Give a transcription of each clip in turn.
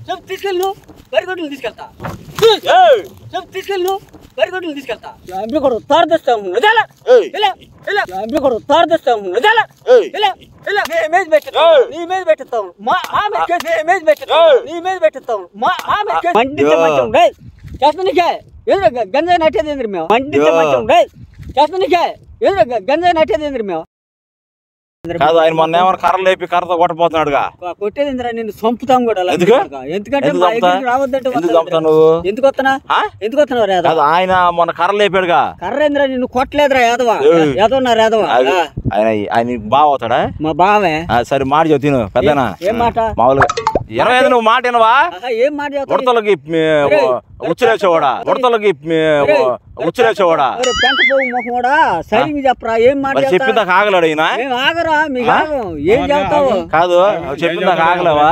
చెప్పు తీసుకెళ్ళి నువ్వు బరిగొడ్లు తీసుకెళ్తా చెప్పు తీసుకెళ్ళి నువ్వు బరిగొడ్లు తీసుకెళ్తా కూడా తారదిస్తాము కూడా తారదిస్తాము ఇమేజ్ పెట్టిస్తాము నీ మీద పెట్టిస్తాము ఇమేజ్ పెట్టిస్తాము నీ మీద పెట్టిస్తాము మండితే మంచం రే చేస్తానికే ఏదో గంజాయి నట్టేది ఏంద్రి మేము మండితే మంచం రే చేస్తానికే ఏదో గంజాయి నట్టేది ఏంద్రి మేము కాదు ఆయన మొన్న ఏమైనా కర్రలు లేపి కర్రతో కొట్టబోతున్నాడుగా కొట్టేది నిన్ను చంపుతాం కూడా ఎందుకంటే ఎందుకు వస్తున్నావు ఆయన మొన్న కర్రలు లేపాడుగా కర్ర ఏంద్రా నిన్ను కొట్టలేదురా యాదవా యాదవ ఆయన బావ అవుతాడా మా బావే సరే మాట చెప్తాను పెద్దనా ఏం మాట మామూలుగా 25 నువ్వు మాట వినవా ఏం మాట ఉడతలకి ఉచ్చలేసేవాడా ఉడతలకి ఉచ్చలేసేవాడా పెంట పోవు ముఖం కూడా సరిగ్గా చెప్పరా ఏం మాట చెప్పిందా ఆగలేడు ఈయన ఆగరా మీకు ఏం చెప్తావు కాదు చెప్పిందా ఆగలేవా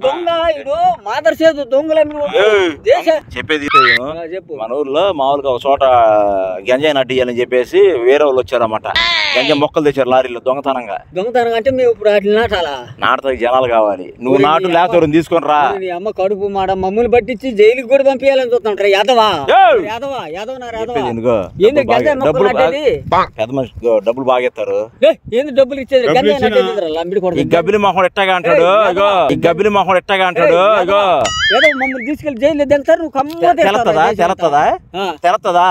దొంగ ఇడు మాదర్ చేదు దొంగల చెప్పేది మన ఊర్లో మామూలుగా ఒక చోట గంజాయి నట్టియాలని చెప్పేసి వేరే వాళ్ళు వచ్చారన్నమాట గంజాయి మొక్కలు తెచ్చారు లారీలో దొంగతనంగా అంటే మేము ఇప్పుడు వాటిని నాటాలా నాటడానికి జనాలు కావాలి నువ్వు నాటు లేకపోతే తీసుకొని రా అమ్మ కడుపు మాట మమ్మల్ని పట్టించి జైలుకి కూడా పంపించాలని చూస్తుంటారు యాదవా పెద్ద మనిషి డబ్బులు బాగా ఇస్తారు ఏంది డబ్బులు ఇచ్చేది గబ్బిలి మొహం ఎట్టగా అంటాడు ఇగో ఈ గబ్బిలి మొహం ఎట్టగా అంటాడు ఇగో ఏదో మమ్మల్ని తీసుకెళ్లి జైలు దింటారు తెలతదా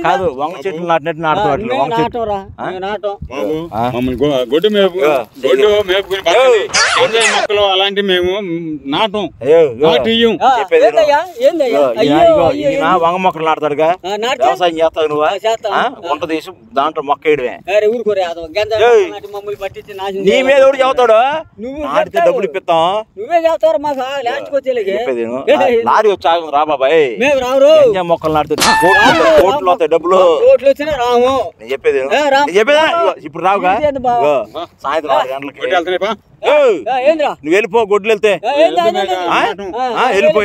కాదు వంగ చెట్లు నాటినట్టు నాటుతాడు వంగ చెట్లు మొక్కలు అలాంటి మేము నాటం వంగ మొక్కలు నాటుతాడుగా వ్యవసాయం చేస్తావు నువ్వు వంట తీసి దాంట్లో మొక్క వేయడమే నీ మీద ఎవడు చదువుతాడు నాటితే డబ్బులు ఇప్పిస్తాం నువ్వే చదువుతారు మాకు లాస్ట్ లారీ వచ్చి రా బాబాయ్ మొక్కలు నాటితే కోట్లు వస్తాయి డబ్బులు రాము నేను చెప్పేది ఇప్పుడు రావుగా సాయంత్రం 6 గంటలకి నువ్వు వెళ్ళిపో గొడ్లు వెళ్తే వెళ్ళిపో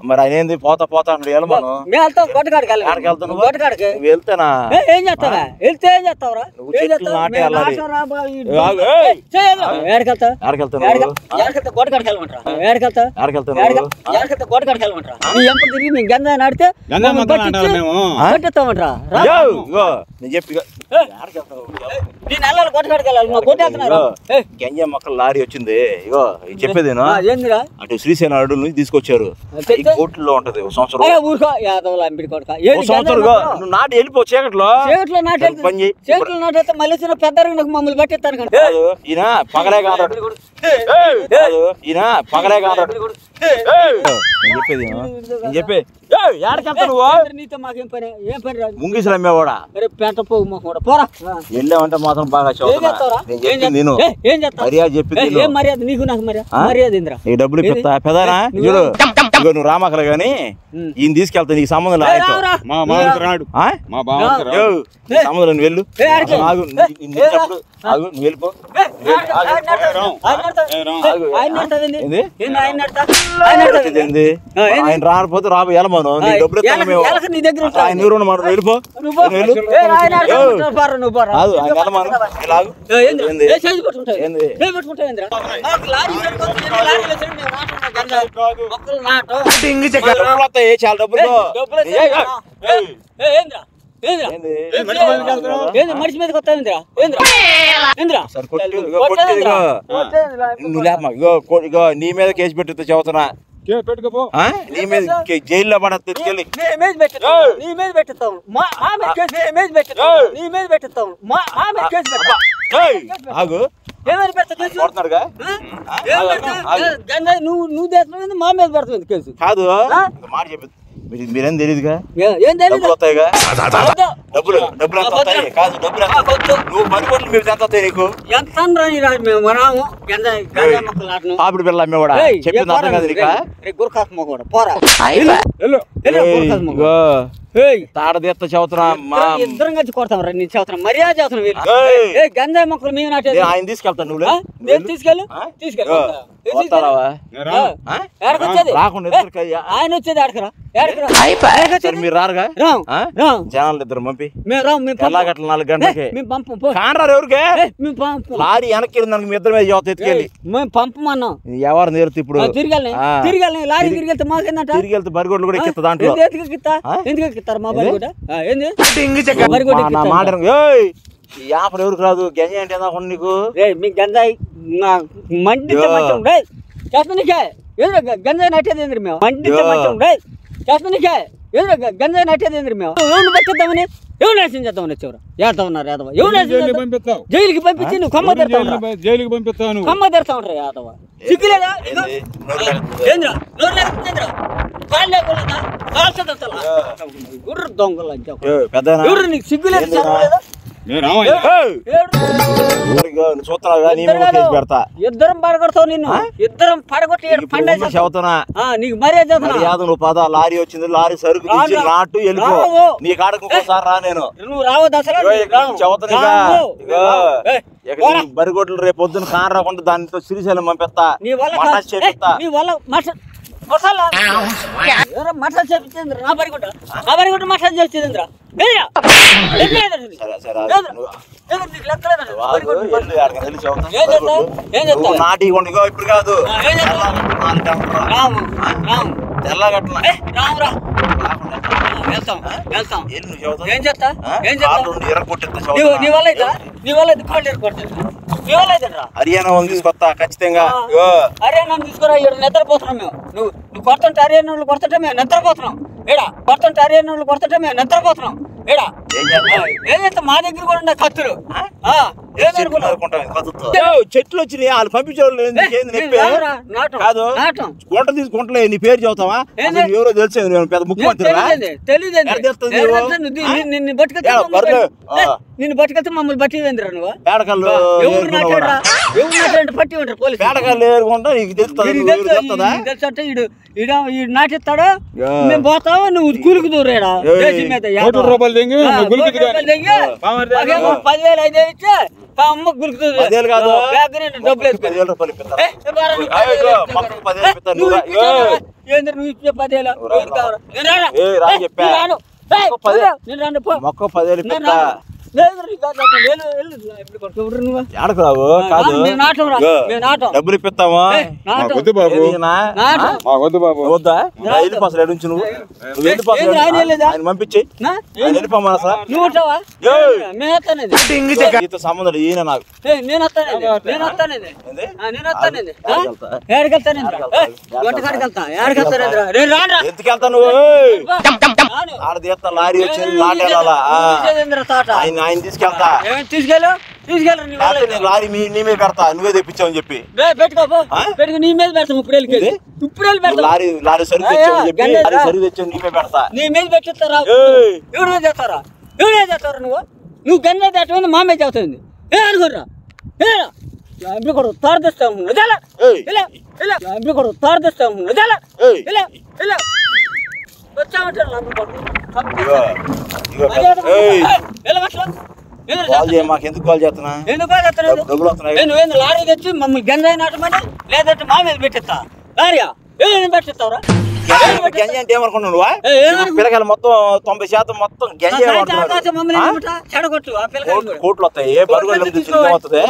మరి ఆయన ఏంది పోతా పోతా అంటాడు వెళ్ళమను వెళ్తేనా ఏం చేస్తావా వెళ్తే ఏం చేస్తావురా గంజా నాడితే గంజా మొక్కలు లారీ వచ్చింది ఇగో చెప్పేదేనా అటు శ్రీశైలం అడవుల నుంచి తీసుకొచ్చారు కోట్లో ఉంటది సంవత్సరం నాటి వెళ్ళిపో చీకట్లో పని మళ్ళీ పెద్ద మమ్మల్ని పట్టిస్తాను ఈయన పగలే కాదు ఈయన పగలే కాదు చెప్పే నీతో మాకేం పని ఏం పని రాదు ముంగిసలు అమ్మేవాడా పెంట పోగు పోరా వెళ్ళామంటే మాత్రం బాగా నేను మర్యాద చెప్పింది ఏం మర్యాద నీకు నాకు మర్యాద ఇంద్ర ఈ డబ్బులు ఇప్పిస్తా పెదానా చూడు నువ్వు రామకలు గాని ఈయన తీసుకెళ్తా నీకు సంబంధం లేదు సంబంధం వెళ్ళు నువ్వు వెళ్ళిపో ఆయన రాకపోతే రాబో వెళ్ళమను డబ్బులు ఆయన వెళ్ళిపో చాలా డబ్బులు మనిషి మీదకి వస్తాయింద్రా నీ మీద కేసు పెట్టి చదువుతున్నా నీ మీద జైల్లో పడతా ఆగు నువ్వు చేస్తున్నావు మా మీద పెడుతుంది కేసు కాదు మాట చెప్పి మీరేం తెలియదుగా డబ్బులు వస్తాయిగా డబ్బులు వస్తాయి కాదు డబ్బులు నువ్వు 10 కోట్లు మీరు ఎంత వస్తాయి నీకు పాపిడి పిల్ల అమ్మేవాడా చెప్పింది అర్థం కాదు తాడదీస్త చదువుతున్నా ఇద్దరం కలిసి కొడతాం నీ చదువుతున్నా మర్యాద చదువుతున్నా గంజాయి మొక్కలు మేము నాటే ఆయన తీసుకెళ్తాను నువ్వు తీసుకెళ్ళు రాకుండా ఆయన వచ్చేది ఆడకరా మీరు రారుగా జనాలు ఇద్దరు పంపి ఎలాగట్ల 4 గంటలకి కానరారు ఎవరికే లారీ వెనక్కి వెళ్ళిందానికి మీ ఇద్దరు మీద యువత ఎత్తుకెళ్ళి పంపమన్నాం ఎవరు నేరుతూ ఇప్పుడు తిరిగి లారీ తిరిగి వెళ్తే మాకేందంట తిరిగి వెళ్తే బరిగొడ్లు కూడా ఎక్కిస్తా దాంట్లో ఎందుకు ఎక్కిస్తారు మా బరిగొడ్డ నా మాట ఈ ఆఫర్ ఎవరికి రాదు గంజాయి అంటే ఏదో నీకు మీ గంజాయి మండితే మంచం చేస్తానికే ఏదో గంజాయి నట్టేది ఏంద్రి మేము మండితే మంచం చేస్తానికే ఏదో గంజాయి నట్టేది ఏంద్రి మేము ఎవరిని పట్టిద్దామని ఎవరు నాశనం చేద్దామని వచ్చేవారు ఏడతా ఉన్నారు యాదవ జైలుకి పంపించి నువ్వు కమ్మ జైలుకి పంపిస్తాను కమ్మ తెరుతా ఉంటారు యాదవ సిగ్గులేదా గుర్ర దొంగలు ఎవరు నీకు సిగ్గులేదు ఇద్దరం పడగొడతావు నిన్ను ఇద్దరం పడగొట్టి నీకు మర్యాద నువ్వు పద లారీ వచ్చింది లారీ సరుకు నాటు వెళ్ళిపో నీ కాడకు ఇంకోసారి రా నేను నువ్వు రావద్దు అసలు బరిగొడ్లు రేపు పొద్దున కాన రాకుండా దానితో శ్రీశైలం పంపిస్తా నీ వల్ల మసాజ్ చేపించింది నా బరిగొడ్డ మసాజ్ చేసిందిరా నాటి కొండగో ఇప్పుడు కాదు ఏం చేస్తా నీ వల్ల హర్యానా తీసుకొస్తా ఖచ్చితంగా హర్యానా తీసుకురా నిద్రపోతున్నాం మేము నువ్వు కొడుతుంటే హర్యానా కొడుతుంటే మేము నిద్రపోతున్నాం ఏడా కొడుతుంటే హర్యానా కొడుతుంటే మేము నిద్రపోతున్నాం ఏడా ఏం చేస్తా మా దగ్గర కూడా ఉన్నాయి కత్తులు చెట్లు వచ్చినాయి వాళ్ళు పంపించేవాళ్ళు కాదు గుంట తీసుకుంటలే నీ పేరు చదువుతావా ఎవరో తెలిసే పెద్ద ముఖ్యమంత్రి నిన్ను బట్టుకెళ్తే మమ్మల్ని బట్టివేంద్రా నువ్వు పేడకల్లు పట్టి ఉంటారు పోలీసు పేడకల్లు ఏరుకుంటా నీకు తెలుస్తుంటే ఈడు నాటిస్తాడు మేము పోతావు నువ్వు కూలికి దూరేడా 10,000 అయితే ఇచ్చే అమ్మ గురికి కాదు డబ్బులు నువ్వు ఇచ్చే 10,000 మొక్క 10,000 డబ్బులు ఇప్పిస్తాము వద్దా పంపించి సంబంధం ఈయన నాకు ఎందుకు వెళ్తా నువ్వు ఆడ తీస్తా లారీ వచ్చింది లాటేలా ఆయన తీసుకెళ్తా లారీ నీ మీద పెడతా నువ్వే తెప్పించావని చెప్పి నీ మీద పెడతాం ఇప్పుడు లారీ సరుకు తెచ్చావని చెప్పి లారీ సరుకు తెచ్చావు నీ మీద పెడతా నీ మీద పెట్టిస్తారా ఎవరు చేస్తారా నువ్వు గన్నే దాటమైంది మా మీద చదువుతుంది ఏ అనుకోరా ఇప్పుడు తారదిస్తాము ఇప్పుడు తారదిస్తాము మాకెందుకు కాల్ చేస్తున్నా లారీ తెచ్చి మమ్మల్ని గంజాయి నాటమని లేదంటే మా మీద పెట్టిస్తా లారీయా పెట్టిస్తావురా గంజాయి అంటే ఏమనుకున్నావు పిల్లకాయలు మొత్తం 90% మొత్తం కోట్లు వస్తాయి ఏ బరుగొడ్లు ఏమవుతుంది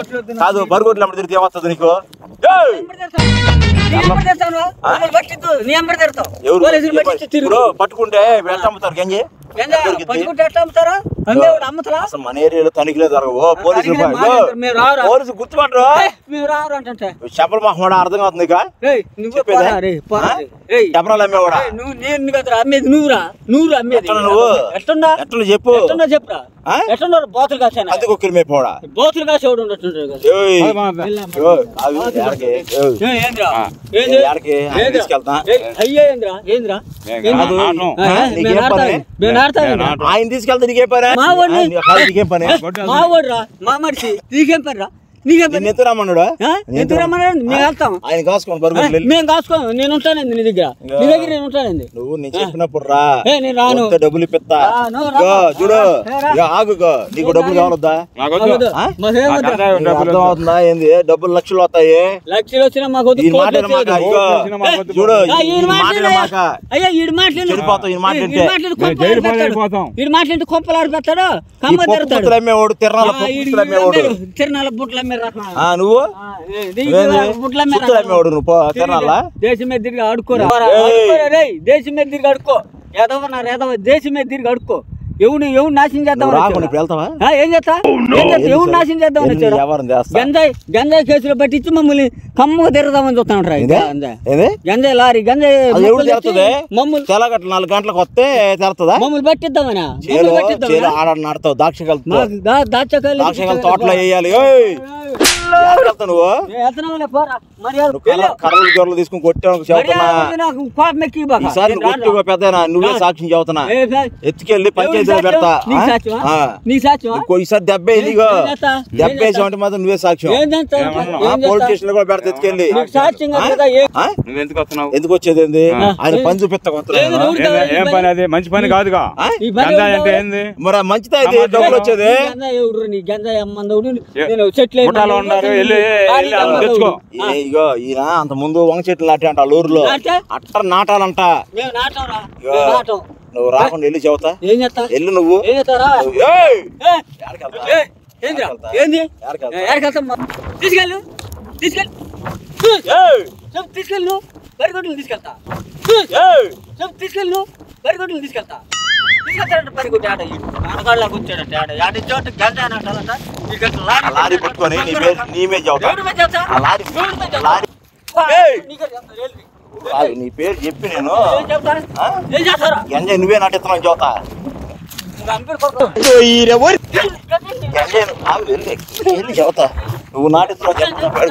కాదు బరుగొడ్లు అమ్మడి తిరిగి ఏమవుతుంది నీకు పట్టుకుంటే ఎట్లా అమ్ముతారు గంజి అసలు మన ఏరియాలో తనిఖీలే జరగవు పోలీసులు గుర్తుపట్టరు చెప్పలు మాకు కూడా అర్థం అవుతుంది చెప్పరాలు అమ్మేవాడా నువ్వు ఎట్లా చెప్పు చెప్పురా బోతులు కాసాను అది ఒక్కరి మేపోడా బోతులు కాసేవాడు ఆయన తీసుకెళ్తా నీకేం పని నీకేం పని మా మనిషి నీకేం పని రా నీకే నిన్ను ఎత్తు రమ్మన్నాడు ఎందుకు రమ్మన్నాడు? మేము వెళ్తాం. ఆయన కాసుకోండి బరువు మేము కాసుకోము. నేను ఉంటానండి నీ దగ్గర నేను ఉంటానండి. నువ్వు నేను చెప్పినప్పుడు రా, నేను రాను. డబ్బులు ఇప్పిస్తా. చూడు ఆగుగో, నీకు డబ్బులు కావాలొద్దా? అర్థమవుతుందా? ఏంది డబ్బులు లక్షలు వస్తాయి. లక్షలు వచ్చినా మాకు చూడు అయ్యా ఈడు చెడిపోతావు. ఈ మాట మాట్లాడి కొంపలాడి పెడతాడు. కమ్మ తిరుగుతాడు. తిరణాల బుట్ల నువ్వు అమ్మేవాడు నువ్వు తిరణాలా? దేశం మీద తిరిగి ఆడుకోరా. దేశం మీద తిరిగి ఆడుకో. ఎదవ దేశం మీద తిరిగి ఆడుకో. ఎవరు నాశనం చేద్దాం? ఏం చేస్తా? ఎవరు నాశనం చేద్దాం? గంజాయి కేసులో పట్టించి మమ్మల్ని కమ్మ తిరగదామని చూస్తాను. గంజాయి లారీ గంజాయి మమ్మల్ని 4 గంటలకు వస్తే తెరుతుందా? మమ్మల్ని పట్టిద్దామనా? నడతావు దాక్షకాయలు తోటలో వేయాలి. నువ్వు కర్రలు గొర్రెలు తీసుకుని కొట్టాను చెబుతున్నా. ఈసారి పెద్ద నువ్వే సాక్ష్యం చెబుతున్నా. ఎత్తుకెళ్ళి పంచాయతీలో పెడతా. ఈసారి దెబ్బ ఇదిగో దెబ్బ వేసామంటే మాత్రం నువ్వే సాక్ష్యం. పోలీస్ స్టేషన్ లో కూడా పెడతా ఎత్తుకెళ్ళి. ఎందుకు వచ్చేది ఏంది? ఆయన పని చూపిస్తా. ఏం పని? అది మంచి పని కాదుగా. మరి మంచిదా ఇది? డబ్బులు వచ్చేది ఇగో ఈయన అంత ముందు వంగ చెట్లు నాటే అంట ఊర్లో. అట్ట నాటాలంట. నువ్వు రాకుండా వెళ్ళి చెబుతా. వెళ్ళు నువ్వు. తీసుకెళ్ళు తీసుకెళ్ళు బరిగొడ్లు తీసుకెళ్తా. తీసుకెళ్ళు బరిగొడ్లు తీసుకెళ్తా. లారీ పట్టుకొని నీ మీద నీ పేరు చెప్పి నేను గంజాయి నువ్వే నాటిస్తున్నావు చెబుతా. వెళ్ళి చెబుతా నువ్వు నాటిస్తున్నావు.